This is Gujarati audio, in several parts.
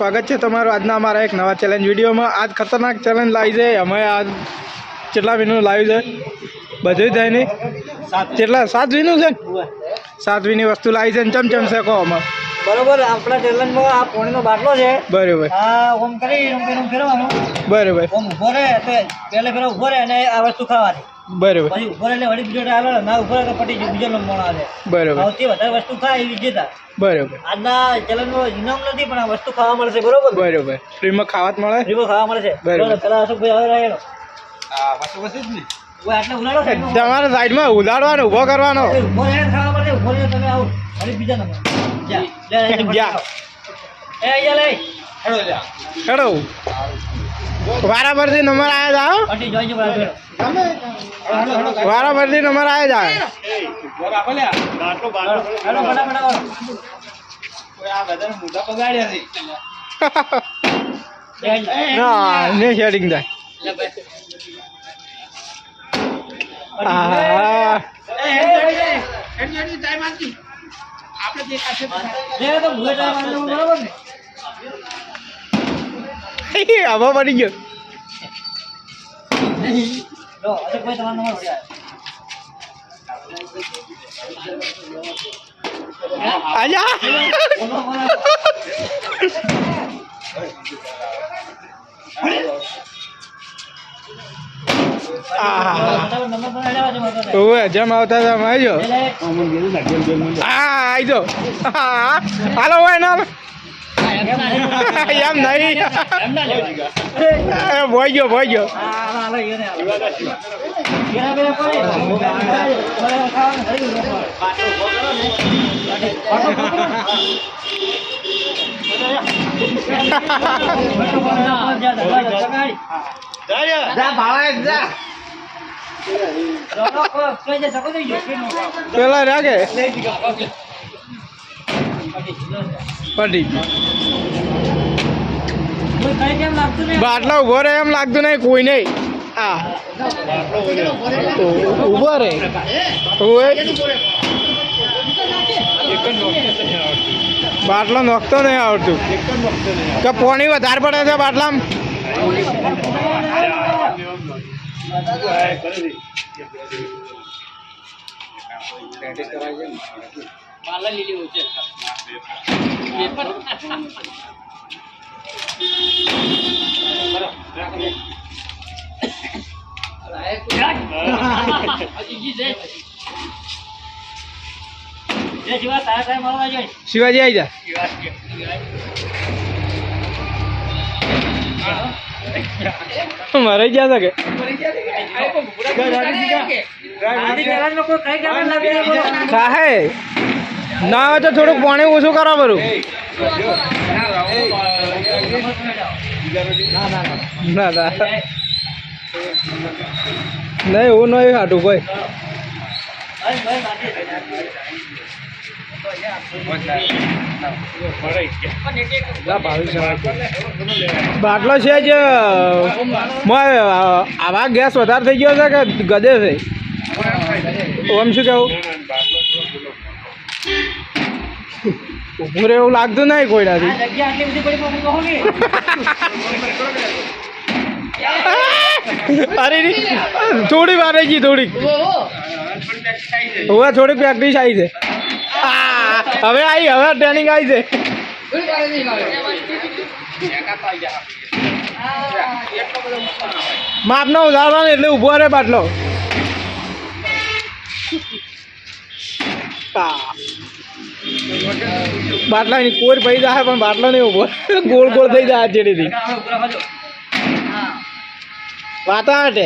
સ્વાગત છે તમારું આજના અમારા એક નવા ચેલેન્જ વિડીયોમાં। આજ ખતરનાક ચેલેન્જ લાવી છે અમે। આજ કેટલા વિનું લાવ્યું છે બધું થઈને કેટલા 7 વિનું છે। 7 વિની વસ્તુ લાવી છે ચમચમ છે કહો અમે બરોબર। આપણા ચેલેન્જમાં આ પાણીનો બાટલો છે બરોબર। આ ઓમ કરી એમ ફેરવાનું બરોબર। ઓમ ઉભો રહે તો પહેલે ફેર ઉભો રહે અને આ વસ્તુ ખાવાની બરોબર। પછી ઉભો રહે એટલે વળી બીજો ટાળો ના ઉભો રહે તો પટી ગયો બીજો નંબર આવે બરોબર। સૌથી વધારે વસ્તુ ખાય એ વિજેતા। બરોબર। આજના ચેલેન્જમાં ઇનામ નથી પણ આ વસ્તુ ખાવા મળશે બરોબર। બરોબર। ફ્રીમાં ખાવા જ મળે। ફ્રીમાં ખાવા મળશે બરોબર। પેલા અશોકભાઈ હવે રહેલો આ વસ્તુ જ ને આટલે ઉલાડો તમારે સાઈડમાં ઉલાડવાનો ઉભો કરવાનો ઉભો રહે ખાવા મળશે ઉભો રહે તમે આવો વળી બીજા નંબર જા એ લે હેડો જા હેડો વારાફરતી નંબર આયા જાઓ પટી જોઈ બરાબર વારાફરતી નંબર આયા જાય બોરા ભલ્યા બાટલો હેડો ફટાફટ કોઈ આ બધાને મોઢા બગાડ્યા છે ના ને શેડિંગ થાય આ એન્ડ ટાઈમ આતી આપણે જે કાશે લે તો ભૂલે ટાઈમ આનો બરાબર ને આવા પડી ગયો લો અરે કોઈ તમારો નંબર હોય આજા ઓએ જેમ આવતા હતા આવજો હા આવજો હાલો હોય ના એમ નહીં ભોઈ ગયો પેલા રાખે પડી બાટલો ઉભો રહે એમ લાગતું નહીં કોઈ નહીં આ ઉભો રહે બાટલો નોખતો નહીં આવડતું કે પાણી વધારે પડે છે બાટલામાં શિવાજી આવી જા મરાઈ ગયા કે કાહે ના હોય તો થોડુંક પાણી ઓછું કરો બરું ના ના નહીં એવું નહીં હાટું ભાઈ બાટલો છે જ આવા ગેસ વધારે થઈ ગયો છે કે ગદે છે ઓમ શું કેવું ઉભું રહે એવું લાગતું નહીં કોઈનાથી અરે થોડી વાર રહી ગઈ થોડીક હવે થોડીક પ્રેક્ટિસ આવી છે હવે ટ્રેનિંગ આવી છે માપનો ઉદાહરણ એટલે ઉભો રહે બાટલો બાટલાની કોર પડી જાય પણ બાટલો નહીં ઉભો ગોળ ગોળ થઈ જાય ચેડીથી વાતાવટે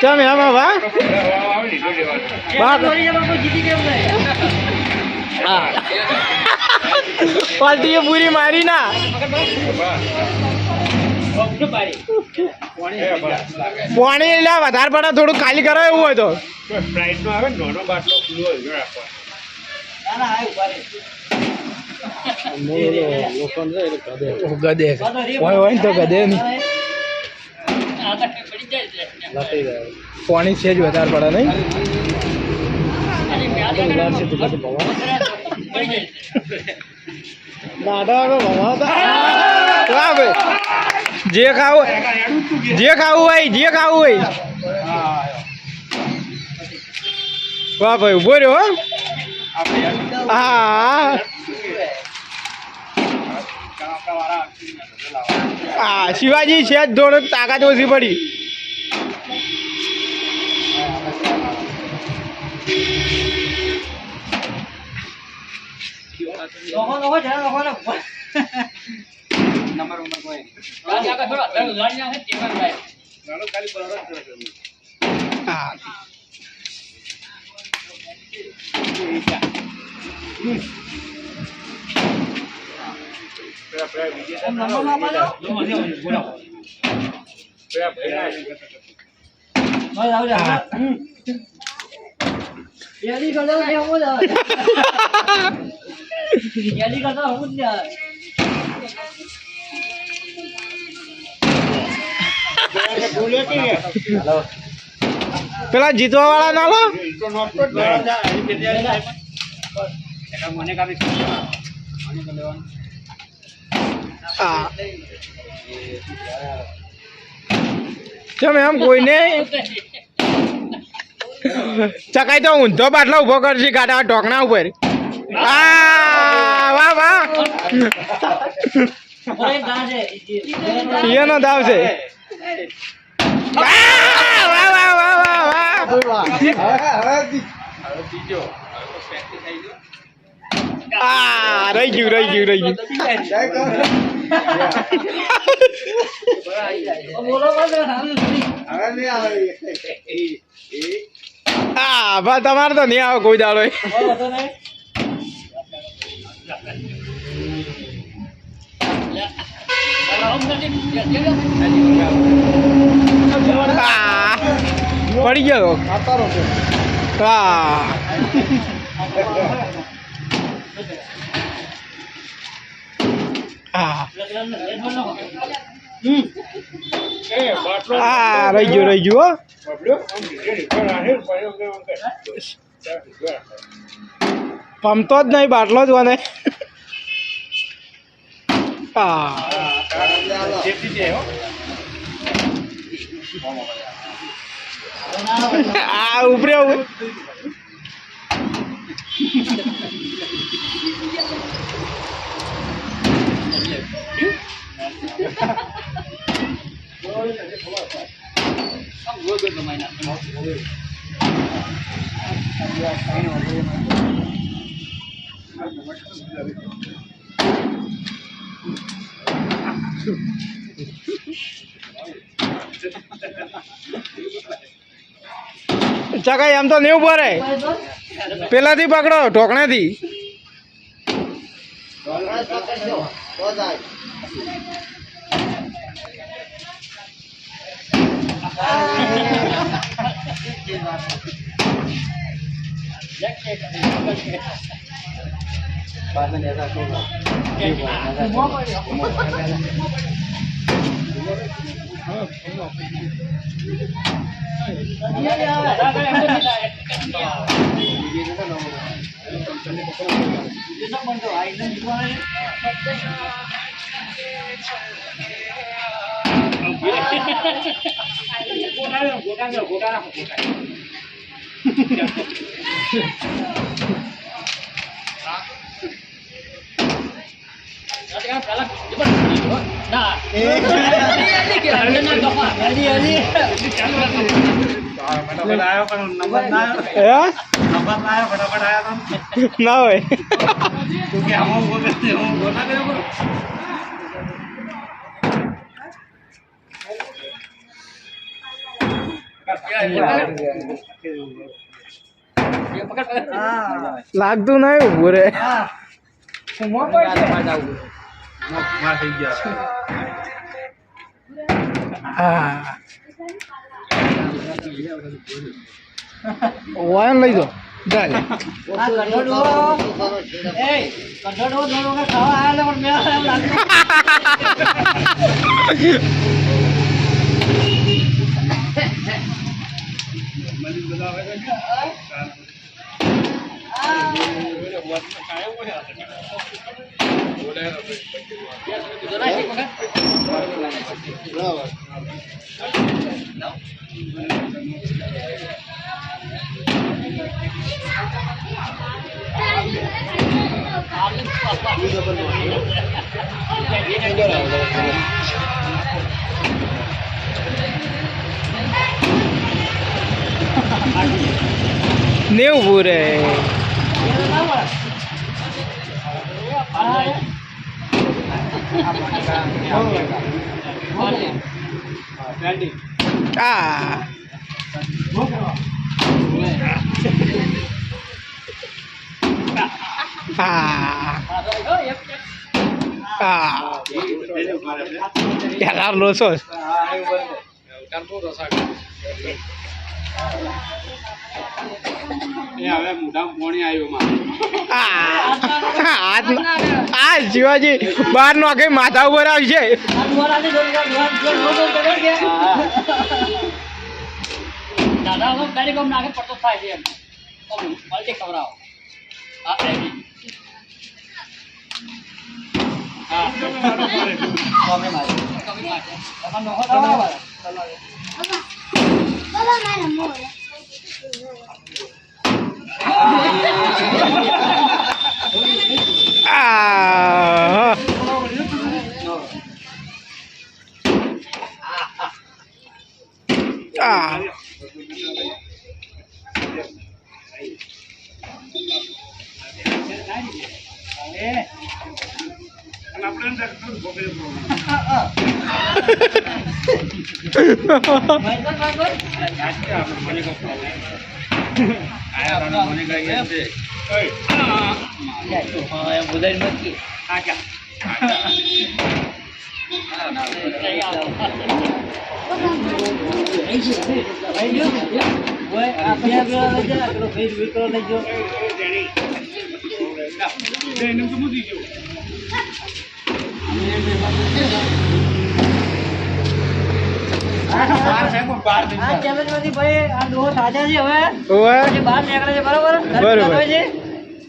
ચમ એમાં વા પાલટીએ પૂરી મારી ના પાણી એટલે વધારે પડે થોડું ખાલી કરો એવું હોય તો ગદે હોય ને તો ગદે નહીં પાણી છે જ વધારે પડે નહીં દાદા વાહ ભાઈ જે ખાવું ભાઈ જે ખાવું ભાઈ વાહ ભાઈ ઉભો રહ્યો હા હા શિવાજી છે જ ધોરણ તાકાત ઓછી પડી હા પેલા જીતવા વાળા ના લો હા કેમ એમ કોઈને ચકાઈ તો ઊંધો બાટલો ઉભો કરશે ગાડા ઢોકણા ઉપર હા વાહ વાહ એનો દાવ છે વાહ વાહ વાહ વાહ વાહ આ રહી ગયું હા બા તમારે તો નહીં આવે કોઈ દાડો પડી ગયો હા હા રહી ગયું પમતો જ નહીં બાટલો જ મને હા ઉપરે ચકાઈ એમ તો નહીં પડે પેલાથી પકડો ઢોકણાથી ના હોય લાગતું નહીં ઉભું રે વાયન લઈ દો ચાલે નેવું પૂરે આ પેલા લોસો આ શિવાજી બાર નો આખી માથા ઉપર આવી છે દાદા હું ગાડી કોમ નાખે પડતો થાય છે એમ મલ્ટી ખવડાવો હા કોમે મારે તમાર નો હોતા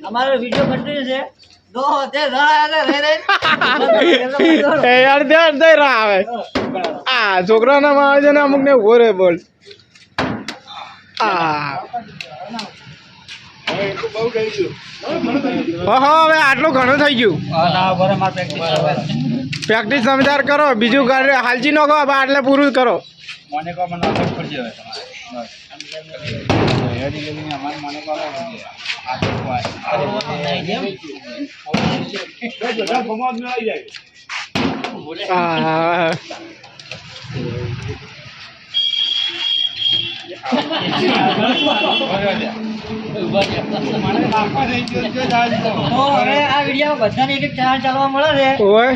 અમારો વિડીયો કન્ટિન્યુ છે છોકરા ના આવે છે ને અમુક ને ઉભો રે બોલ હવે આટલું ઘણું થઈ ગયું પ્રેક્ટિસ સમજાર કરો બીજું હાલજી નો કહો એટલે પૂરું કરો આ વિડીયો બધાને એક ચાર ચાલવા મળે છે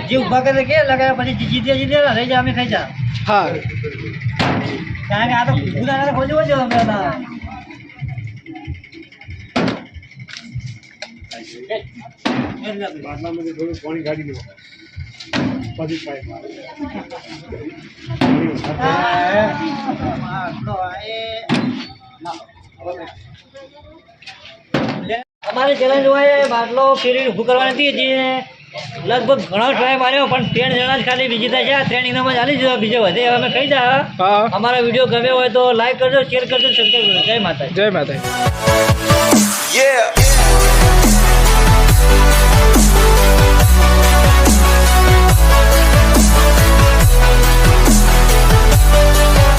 જે ઉભા કરે કે લગાવ્યા પછી જીતે રહી જા અમે ખાઈ જા હા કારણ કે આ તો ગુદાના ખોજવો છે અમે થોડું ગાડી લો પછી પાઇપ અમારે ચેલેન્જ હોય બાટલો ફેરી ઊભું કરવાની હતી જે લગભગ ઘણો ટ્રાય માર્યો પણ 3 જણા જ ખાલી વિજેતા છે 3 ઇનામ જ આલી દીધો બીજો વધે અમે કહી જા અમારો વિડીયો ગમ્યો હોય તો લાઈક કરજો શેર કરજો સબસ્ક્રાઈબ કરજો જય માતા જય માતા